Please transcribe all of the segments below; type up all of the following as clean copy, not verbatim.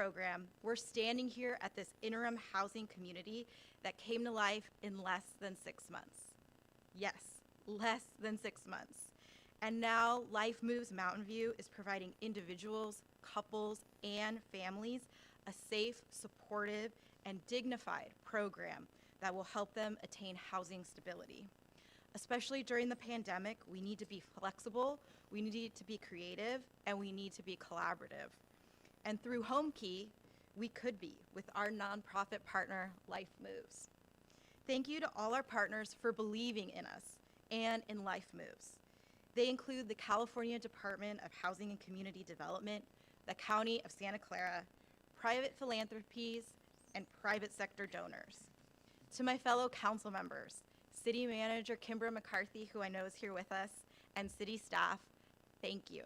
program, we're standing here at this interim housing community that came to life in less than 6 months. Yes, less than 6 months. And now Life Moves Mountain View is providing individuals, couples, and families a safe, supportive, and dignified program that will help them attain housing stability. Especially during the pandemic, we need to be flexible, we need to be creative, and we need to be collaborative. And through Homekey, we could be with our nonprofit partner, Life Moves. Thank you to all our partners for believing in us and in Life Moves. They include the California Department of Housing and Community Development, the County of Santa Clara, private philanthropies, and private sector donors. To my fellow council members, City Manager Kimbra McCarthy, who I know is here with us, and city staff, thank you.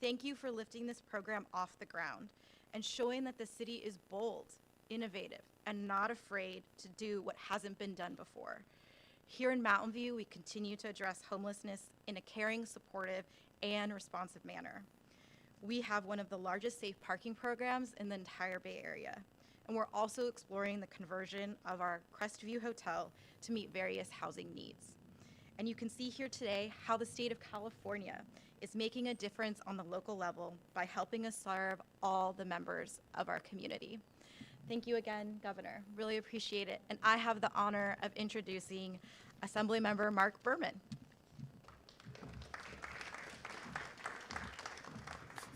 Thank you for lifting this program off the ground and showing that the city is bold, innovative, and not afraid to do what hasn't been done before. Here in Mountain View, we continue to address homelessness in a caring, supportive, and responsive manner. We have one of the largest safe parking programs in the entire Bay Area, and we're also exploring the conversion of our Crestview Hotel to meet various housing needs. And you can see here today how the state of California is making a difference on the local level by helping us serve all the members of our community. Thank you again, Governor. Really appreciate it. And I have the honor of introducing Assemblymember Mark Berman.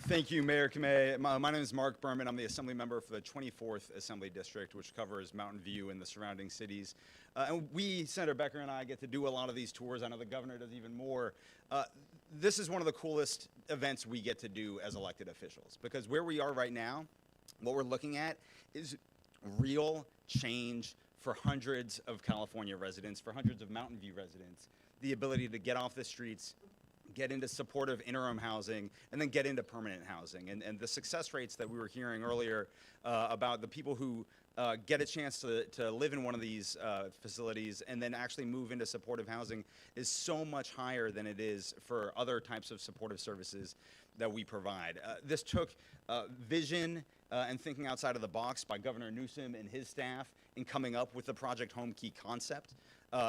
Thank you, Mayor Kamei. My name is Mark Berman. I'm the Assembly member for the 24th Assembly District, which covers Mountain View and the surrounding cities. And we, Senator Becker and I, get to do a lot of these tours. I know the governor does even more. This is one of the coolest events we get to do as elected officials, because where we are right now, what we're looking at is real change for hundreds of California residents, for hundreds of Mountain View residents, the ability to get off the streets, get into supportive interim housing, and then get into permanent housing. And the success rates that we were hearing earlier about the people who get a chance to live in one of these facilities and then actually move into supportive housing is so much higher than it is for other types of supportive services that we provide. This took vision and thinking outside of the box by Governor Newsom and his staff in coming up with the Project Homekey concept.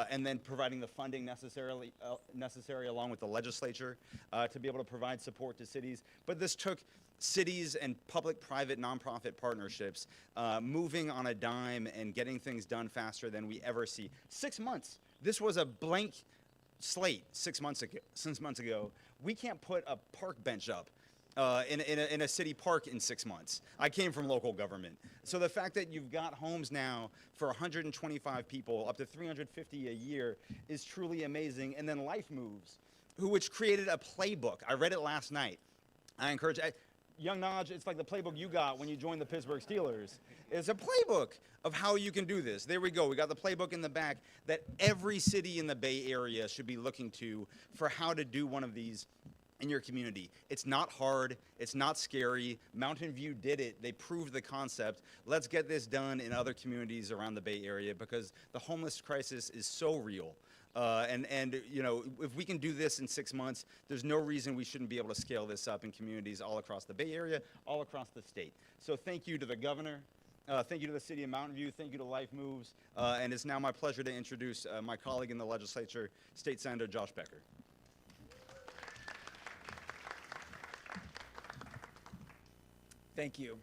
And then providing the funding necessary along with the legislature to be able to provide support to cities. But this took cities and public-private nonprofit partnerships moving on a dime and getting things done faster than we ever see. 6 months. This was a blank slate 6 months ago. We can't put a park bench up in a city park in 6 months. I came from local government. So the fact that you've got homes now for 125 people, up to 350 a year, is truly amazing. And then Life Moves, which created a playbook. I read it last night. I encourage, young Naj, it's like the playbook you got when you joined the Pittsburgh Steelers. It's a playbook of how you can do this. There we go. We got the playbook in the back that every city in the Bay Area should be looking to for how to do one of these in your community. It's not hard, it's not scary. Mountain View did it, they proved the concept. Let's get this done in other communities around the Bay Area because the homeless crisis is so real. And you know, if we can do this in 6 months, there's no reason we shouldn't be able to scale this up in communities all across the Bay Area, all across the state. So thank you to the governor, thank you to the city of Mountain View, thank you to Life Moves, and it's now my pleasure to introduce my colleague in the legislature, State Senator Josh Becker. Thank you.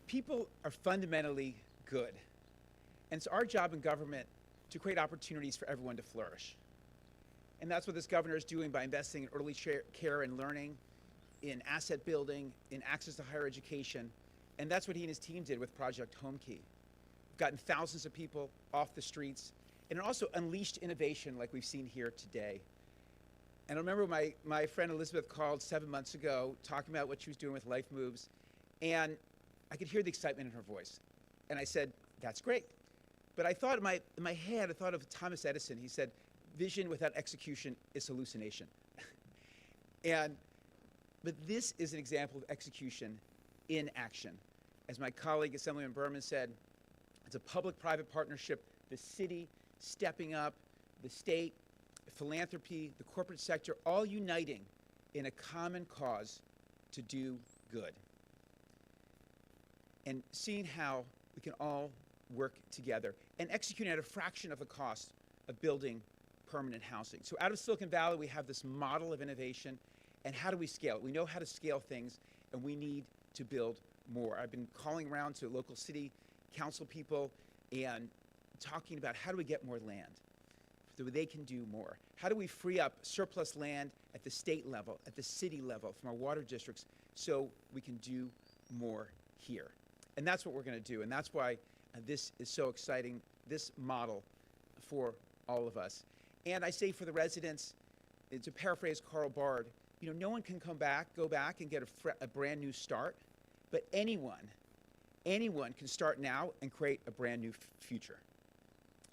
People are fundamentally good. And it's our job in government to create opportunities for everyone to flourish. And that's what this governor is doing by investing in early care and learning, in asset building, in access to higher education. And that's what he and his team did with Project Homekey. We've gotten thousands of people off the streets, and it also unleashed innovation like we've seen here today. And I remember my friend Elizabeth called 7 months ago talking about what she was doing with Life Moves, and I could hear the excitement in her voice. And I said, that's great. But I thought in my head, I thought of Thomas Edison. He said, vision without execution is hallucination. But this is an example of execution in action. As my colleague, Assemblyman Berman said, it's a public-private partnership, the city stepping up, the state, philanthropy, the corporate sector, all uniting in a common cause to do good. and seeing how we can all work together and executing at a fraction of the cost of building permanent housing. So out of Silicon Valley, we have this model of innovation, and how do we scale it? We know how to scale things, and we need to build more. I've been calling around to local city council people and talking about how do we get more land so they can do more. How do we free up surplus land at the state level, at the city level, from our water districts, so we can do more here? And that's what we're going to do, and that's why this is so exciting, this model for all of us. And I say for the residents, to paraphrase Carl Bard, you know, no one can go back and get a brand new start, but anyone can start now and create a brand new future.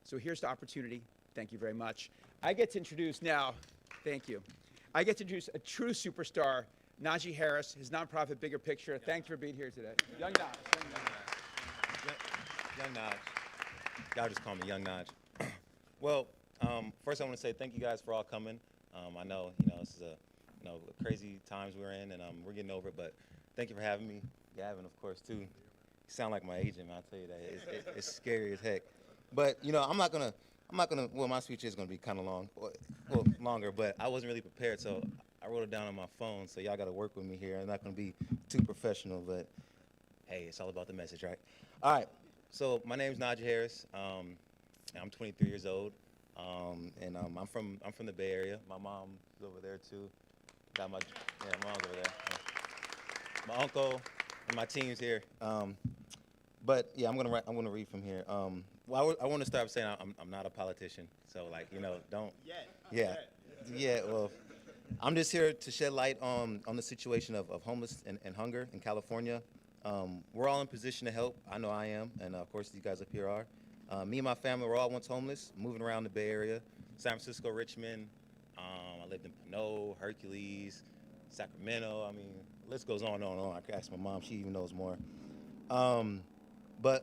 So here's the opportunity. Thank you very much. I get to introduce now, thank you. I get to introduce a true superstar, Najee Harris, his nonprofit Bigger Picture. Thanks for being here today. Young Naj. Young Naj. Y'all just call me Young Naj. Well, first I want to say thank you guys for all coming. I know, this is a crazy times we're in, and we're getting over it, but thank you for having me. Gavin, of course, too. You sound like my agent, man, I'll tell you that. It's scary as heck. But, I'm not gonna, well, my speech is gonna be kind of long, well, longer, but I wasn't really prepared, so I wrote it down on my phone, so y'all gotta work with me here. I'm not gonna be too professional, but hey, it's all about the message, right? All right, so my name's Najee Harris. I'm 23 years old, and I'm from the Bay Area. My mom's over there too. Got my mom's over there. My uncle and my team's here. But yeah, I'm gonna read from here. Well, I want to start saying I'm not a politician, so don't. Yeah. Well, I'm just here to shed light on the situation of homeless and hunger in California. We're all in position to help. I know I am, and of course these guys up here are. Me and my family were all once homeless, moving around the Bay Area, San Francisco, Richmond. I lived in Pinot, Hercules, Sacramento. I mean, the list goes on and on and on. I could ask my mom; she even knows more. But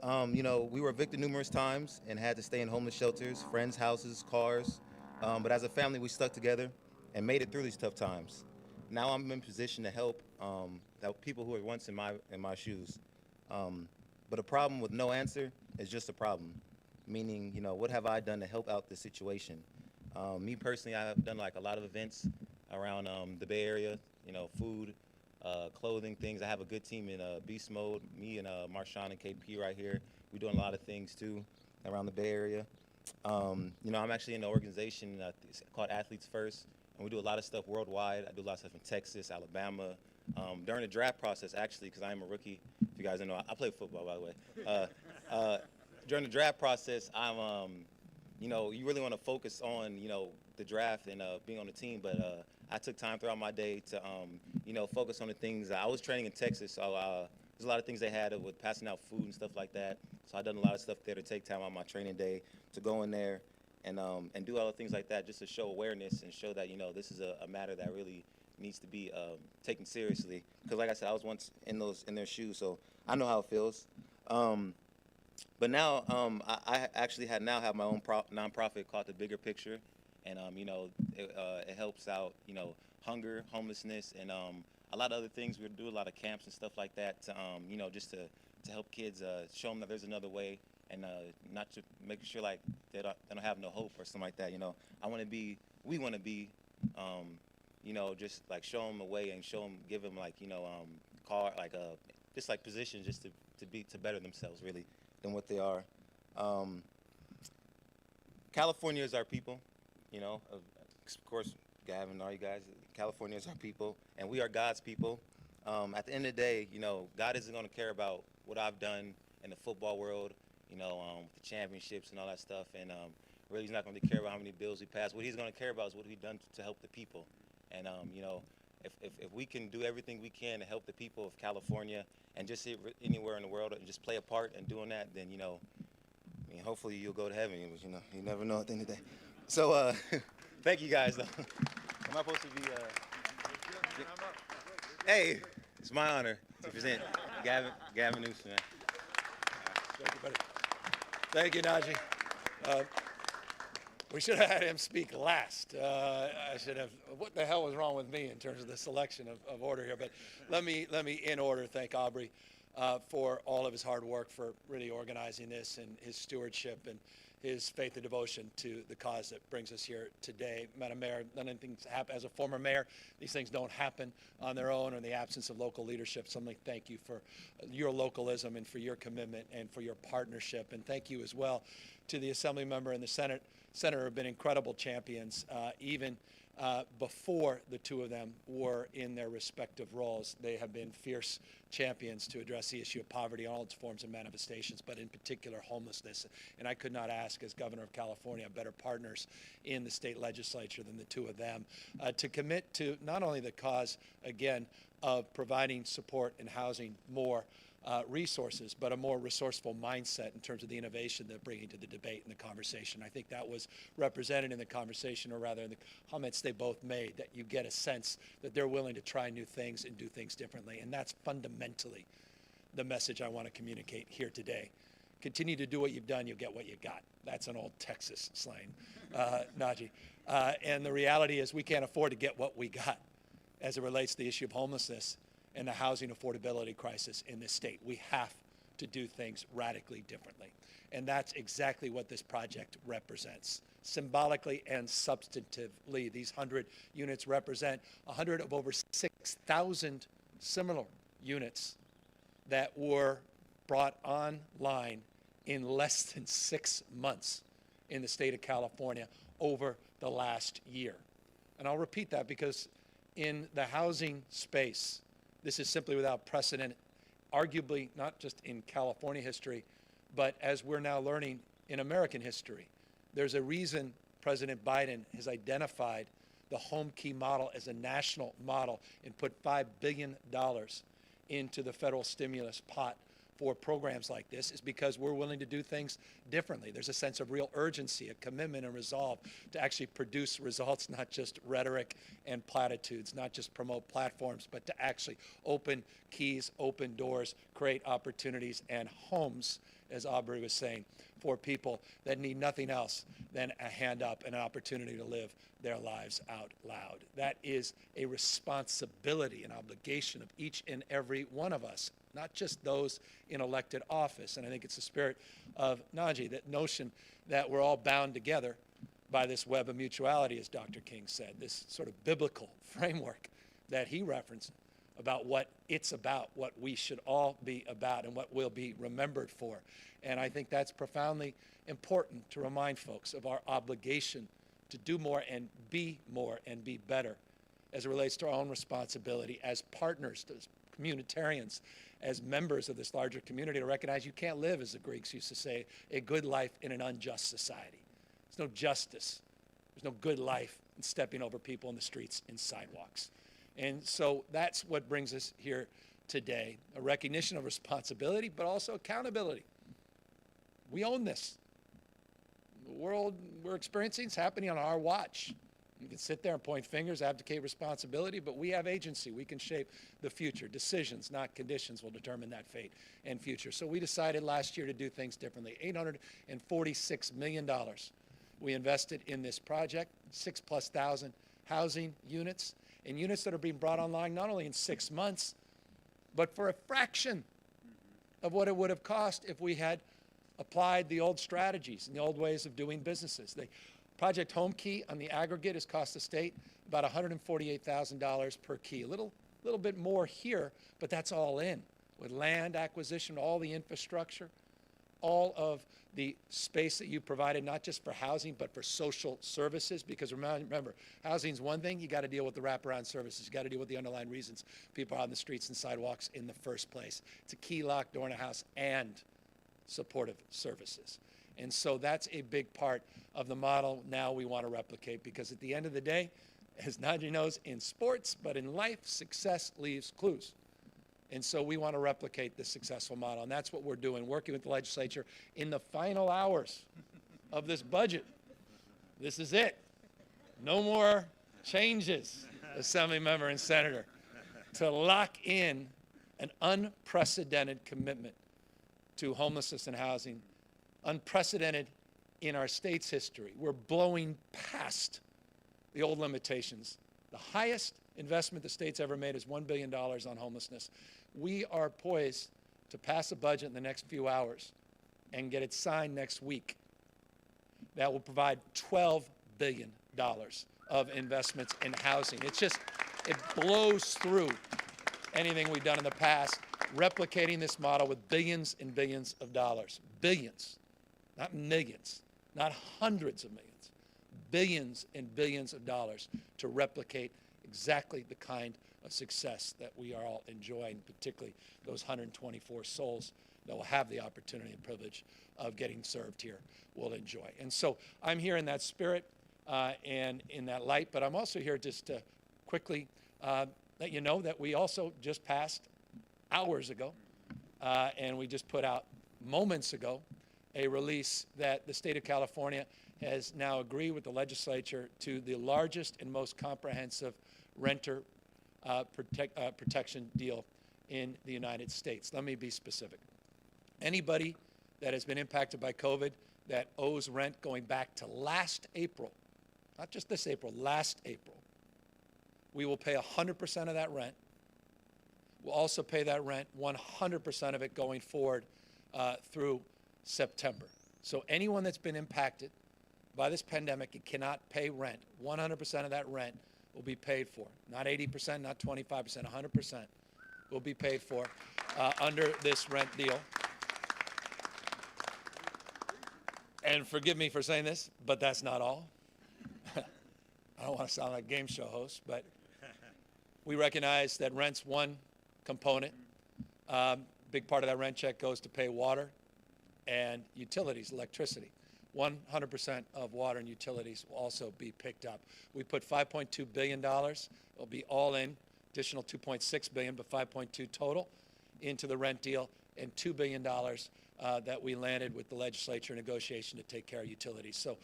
we were evicted numerous times and had to stay in homeless shelters, friends' houses, cars. But as a family, we stuck together and made it through these tough times. Now I'm in position to help people who were once in my shoes. But a problem with no answer is just a problem. Meaning, what have I done to help out this situation? Me personally, I've done a lot of events around the Bay Area. Food, clothing, things. I have a good team in Beast Mode. Me and Marshawn and KP right here. We're doing a lot of things too around the Bay Area. I'm actually in an organization called Athletes First, and we do a lot of stuff worldwide. I do a lot of stuff in Texas, Alabama. During the draft process, actually, because I am a rookie. If you guys don't know, I play football, by the way. During the draft process, you really want to focus on, the draft and being on the team, but I took time throughout my day to, focus on the things. I was training in Texas, so there's a lot of things they had with passing out food and stuff like that. So I done a lot of stuff there to take time on my training day to go in there and do all the things like that just to show awareness and show that, this is a matter that really needs to be taken seriously. Because like I said, I was once in their shoes, so I know how it feels. But now I actually now have my own nonprofit called The Bigger Picture, and it helps out hunger, homelessness, and a lot of other things. We do a lot of camps and stuff like that to just to help kids, show them that there's another way, and not to make sure like they don't have no hope or something like that. We want to be just like show them a way and give them positions just to better themselves really than what they are. California is our people, of course, Gavin, all you guys, California is our people, and we are God's people. At the end of the day, God isn't going to care about what I've done in the football world, with the championships and all that stuff, and really he's not going to care about how many bills we pass. What he's going to care about is what we've done to help the people. And, if we can do everything we can to help the people of California and just anywhere in the world and just play a part in doing that, then, hopefully you'll go to heaven. You never know at the end of the day. So, thank you guys, though. Am I supposed to be, Hey, it's my honor to present Gavin Newsom. Thank you, buddy. Thank you, Najee. We should have had him speak last. I should have. What the hell was wrong with me in terms of the selection of order here? But let me in order thank Aubrey. for all of his hard work, for really organizing this, and his stewardship and his faith and devotion to the cause that brings us here today. Madam Mayor, none of things happen. As a former mayor, these things don't happen on their own or in the absence of local leadership. So let me thank you for your localism and for your commitment and for your partnership. And thank you as well to the Assembly member and the Senator have been incredible champions, even before the two of them were in their respective roles. They have been fierce champions to address the issue of poverty in all its forms and manifestations, but in particular homelessness. And I could not ask, as Governor of California, better partners in the state legislature than the two of them to commit to not only the cause, again, of providing support and housing more resources, but a more resourceful mindset in terms of the innovation they're bringing to the debate and the conversation. I think that was represented in the conversation, or rather in the comments they both made, that you get a sense that they're willing to try new things and do things differently. And that's fundamentally the message I want to communicate here today. Continue to do what you've done, you'll get what you got. That's an old Texas slang, Najee. And the reality is we can't afford to get what we got as it relates to the issue of homelessness and the housing affordability crisis in this state. We have to do things radically differently. And that's exactly what this project represents. Symbolically and substantively, these 100 units represent 100 of over 6,000 similar units that were brought online in less than 6 months in the state of California over the last year. And I'll repeat that because in the housing space, this is simply without precedent, arguably not just in California history, but as we're now learning in American history. There's a reason President Biden has identified the Homekey model as a national model and put $5 billion into the federal stimulus pot for programs like this, is because we're willing to do things differently. There's a sense of real urgency, a commitment and resolve to actually produce results, not just rhetoric and platitudes, not just promote platforms, but to actually open keys, open doors, create opportunities and homes, as Aubrey was saying, for people that need nothing else than a hand up and an opportunity to live their lives out loud. That is a responsibility, an obligation of each and every one of us, not just those in elected office. And I think it's the spirit of Najee, that notion that we're all bound together by this web of mutuality, as Dr. King said, this sort of biblical framework that he referenced about what it's about, what we should all be about, and what we'll be remembered for. And I think that's profoundly important to remind folks of our obligation to do more and be better as it relates to our own responsibility as partners, as communitarians, as members of this larger community, to recognize you can't live, as the Greeks used to say, a good life in an unjust society. There's no justice. There's no good life in stepping over people in the streets and sidewalks. And so that's what brings us here today, a recognition of responsibility, but also accountability. We own this. The world we're experiencing is happening on our watch. You can sit there and point fingers, abdicate responsibility, but we have agency. We can shape the future. Decisions, not conditions, will determine that fate and future. So we decided last year to do things differently. $846 million we invested in this project, 6,000+ housing units, and units that are being brought online not only in 6 months, but for a fraction of what it would have cost if we had applied the old strategies and the old ways of doing businesses. The Project Homekey on the aggregate has cost the state about $148,000 per key. A little bit more here, but that's all in, with land acquisition, all the infrastructure, all of the space that you provided, not just for housing, but for social services. Because remember, housing's one thing, you got to deal with the wraparound services. You got to deal with the underlying reasons people are on the streets and sidewalks in the first place. It's a key lock door in a house and supportive services. And so that's a big part of the model now we want to replicate, because at the end of the day, as Najee knows, in sports, but in life, success leaves clues. And so we want to replicate this successful model, and that's what we're doing, working with the legislature in the final hours of this budget. This is it. No more changes, Assembly member and Senator, to lock in an unprecedented commitment to homelessness and housing, unprecedented in our state's history. We're blowing past the old limitations. The highest investment the state's ever made is $1 billion on homelessness. We are poised to pass a budget in the next few hours and get it signed next week that will provide $12 billion of investments in housing. It blows through anything we've done in the past, replicating this model with billions and billions of dollars. Billions, not millions, not hundreds of millions, billions and billions of dollars to replicate exactly the kind of success that we are all enjoying, particularly those 124 souls that will have the opportunity and privilege of getting served here will enjoy. And so I'm here in that spirit and in that light, but I'm also here just to quickly let you know that we also just passed hours ago, and we just put out moments ago a release that the state of California has now agreed with the legislature to the largest and most comprehensive renter protection deal in the United States. Let me be specific. Anybody that has been impacted by COVID that owes rent going back to last April, not just this April, last April, we will pay 100% of that rent. We'll also pay that rent, 100% of it going forward through September. So anyone that's been impacted by this pandemic and cannot pay rent, 100% of that rent will be paid for. Not 80%, not 25%, 100% will be paid for under this rent deal. And forgive me for saying this, but that's not all. I don't want to sound like a game show host, but we recognize that rent's one component. Big part of that rent check goes to pay water and utilities, electricity. 100% of water and utilities will also be picked up. We put $5.2 billion, it'll be all in, additional $2.6 billion, but $5.2 total into the rent deal, and $2 billion that we landed with the legislature negotiation to take care of utilities. So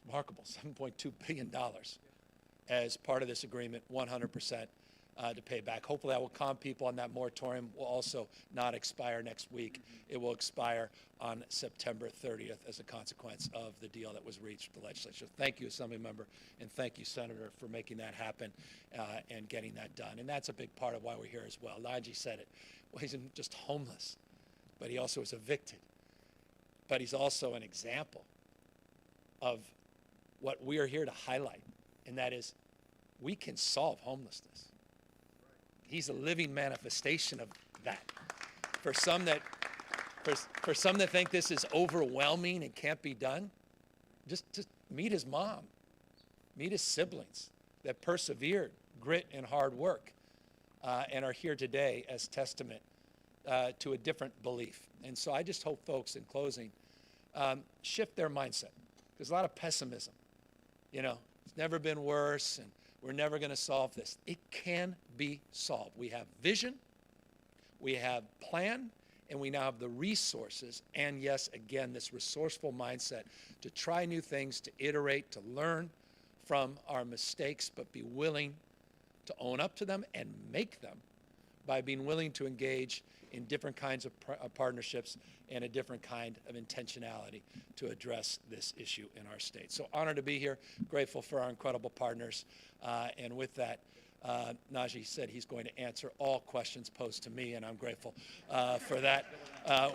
remarkable, $7.2 billion as part of this agreement, 100% to pay back. Hopefully that will calm people, and that moratorium will also not expire next week. It will expire on September 30th as a consequence of the deal that was reached with the legislature. Thank you, Assembly Member, and thank you, Senator, for making that happen and getting that done. And that's a big part of why we're here as well. Najee said it. Well, he's just homeless, but he also is evicted. But he's also an example of what we are here to highlight, and that is we can solve homelessness. He's a living manifestation of that. For some that think this is overwhelming and can't be done, just meet his mom, meet his siblings that persevered, grit and hard work, and are here today as testament to a different belief. And so I just hope folks, in closing, shift their mindset. There's a lot of pessimism. You know, it's never been worse, and we're never going to solve this. It can be solved. We have vision, we have plan, and we now have the resources, and yes, again, this resourceful mindset to try new things, to iterate, to learn from our mistakes, but be willing to own up to them and make them by being willing to engage in different kinds of partnerships and a different kind of intentionality to address this issue in our state. So honored to be here, grateful for our incredible partners. And with that, Najee said he's going to answer all questions posed to me, and I'm grateful for that.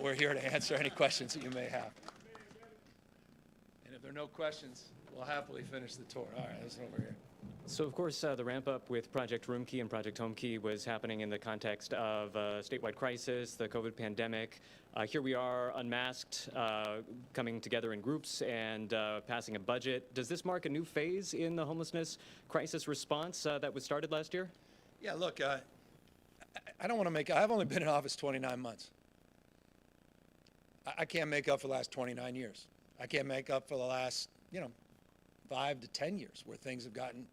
We're here to answer any questions that you may have. And if there are no questions, we'll happily finish the tour. All right, let's over here. So, of course, the ramp-up with Project Homekey and Project Homekey was happening in the context of a statewide crisis, the COVID pandemic. Here we are, unmasked, coming together in groups and passing a budget. Does this mark a new phase in the homelessness crisis response that was started last year? Yeah, look, I don't want to make, I've only been in office 29 months. I can't make up for the last 29 years. I can't make up for the last, 5 to 10 years where things have gotten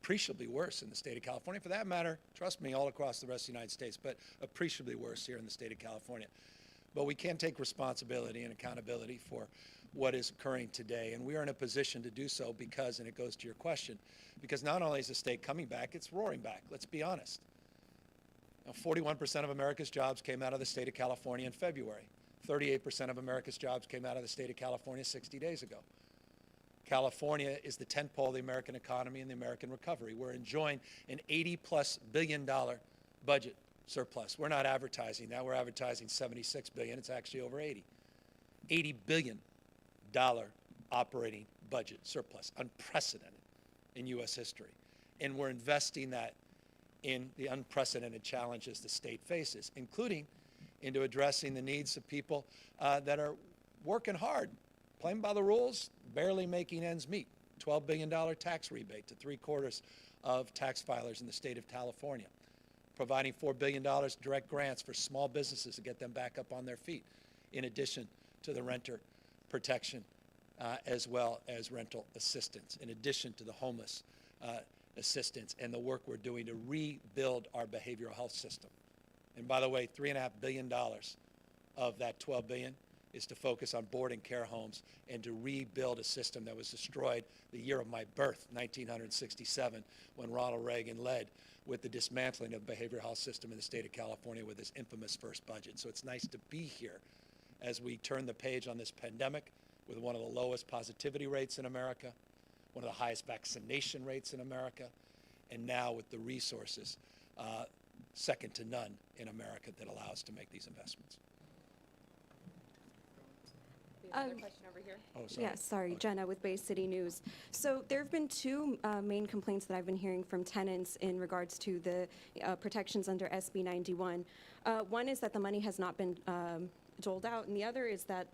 appreciably worse in the state of California. For that matter, trust me, all across the rest of the United States, but appreciably worse here in the state of California. But we can take responsibility and accountability for what is occurring today. And we are in a position to do so because, and it goes to your question, because not only is the state coming back, it's roaring back. Let's be honest. 41% of America's jobs came out of the state of California in February. 38% of America's jobs came out of the state of California 60 days ago. California is the tentpole of the American economy and the American recovery. We're enjoying an $80+ billion budget surplus. We're not advertising that. We're advertising $76 billion. It's actually over 80. $80 billion operating budget surplus, unprecedented in U.S. history. And we're investing that in the unprecedented challenges the state faces, including into addressing the needs of people that are working hard, playing by the rules, barely making ends meet. $12 billion tax rebate to 3/4 of tax filers in the state of California. Providing $4 billion direct grants for small businesses to get them back up on their feet, in addition to the renter protection as well as rental assistance, in addition to the homeless assistance and the work we're doing to rebuild our behavioral health system. And by the way, $3.5 billion of that $12 billion is to focus on board and care homes and to rebuild a system that was destroyed the year of my birth, 1967, when Ronald Reagan led with the dismantling of the behavioral health system in the state of California with his infamous first budget. So it's nice to be here as we turn the page on this pandemic with one of the lowest positivity rates in America, one of the highest vaccination rates in America, and now with the resources second to none in America that allow us to make these investments. Another question over here. Oh, sorry. Yeah, sorry, Okay. Jenna with Bay City News. So there have been two main complaints that I've been hearing from tenants in regards to the protections under SB 91. One is that the money has not been doled out, and the other is that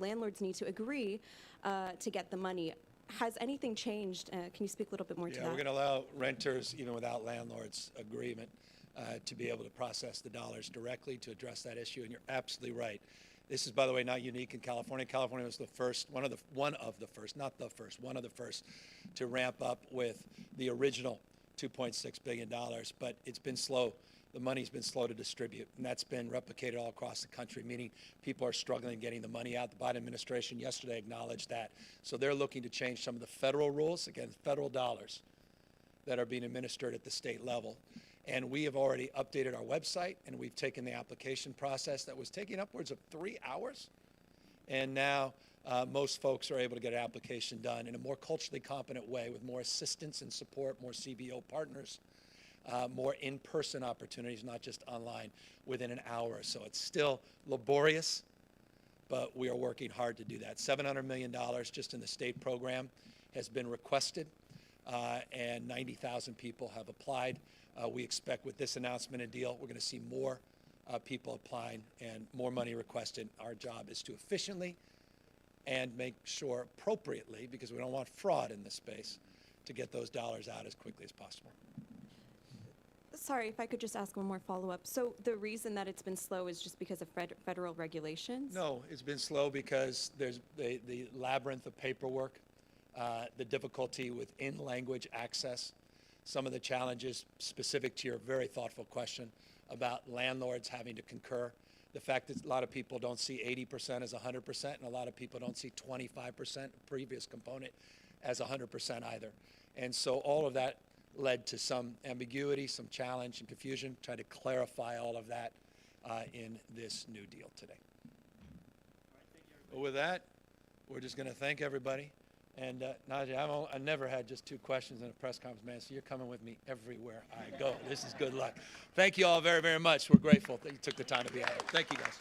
landlords need to agree to get the money. Has anything changed? Can you speak a little bit more to Yeah, that? we're going to allow renters, even without landlords' agreement, to be able to process the dollars directly to address that issue. And you're absolutely right. This is, by the way, not unique in California. California was the first, one of the first, not the first, one of the first to ramp up with the original $2.6 billion. But it's been slow. The money's been slow to distribute, and that's been replicated all across the country, meaning people are struggling getting the money out. The Biden administration yesterday acknowledged that. So they're looking to change some of the federal rules, again, federal dollars that are being administered at the state level. And we have already updated our website, and we've taken the application process that was taking upwards of 3 hours. And now most folks are able to get an application done in a more culturally competent way with more assistance and support, more CBO partners, more in-person opportunities, not just online, within an hour or so. It's still laborious, but we are working hard to do that. $700 million just in the state program has been requested, and 90,000 people have applied. We expect with this announcement and deal, we're going to see more people applying and more money requested. Our job is to efficiently and make sure appropriately, because we don't want fraud in this space, to get those dollars out as quickly as possible. Sorry, if I could just ask one more follow-up. So the reason that it's been slow is just because of federal regulations? No, it's been slow because there's the labyrinth of paperwork, the difficulty with in-language access, some of the challenges specific to your very thoughtful question about landlords having to concur, the fact that a lot of people don't see 80% as 100%, and a lot of people don't see 25% previous component as 100% either. And so all of that led to some ambiguity, some challenge and confusion. Try to clarify all of that in this new deal today. But with that, we're just going to thank everybody. And Nadia, I never had just 2 questions in a press conference, man, so you're coming with me everywhere I go. This is good luck. Thank you all very, very much. We're grateful that you took the time to be out here. Thank you, guys.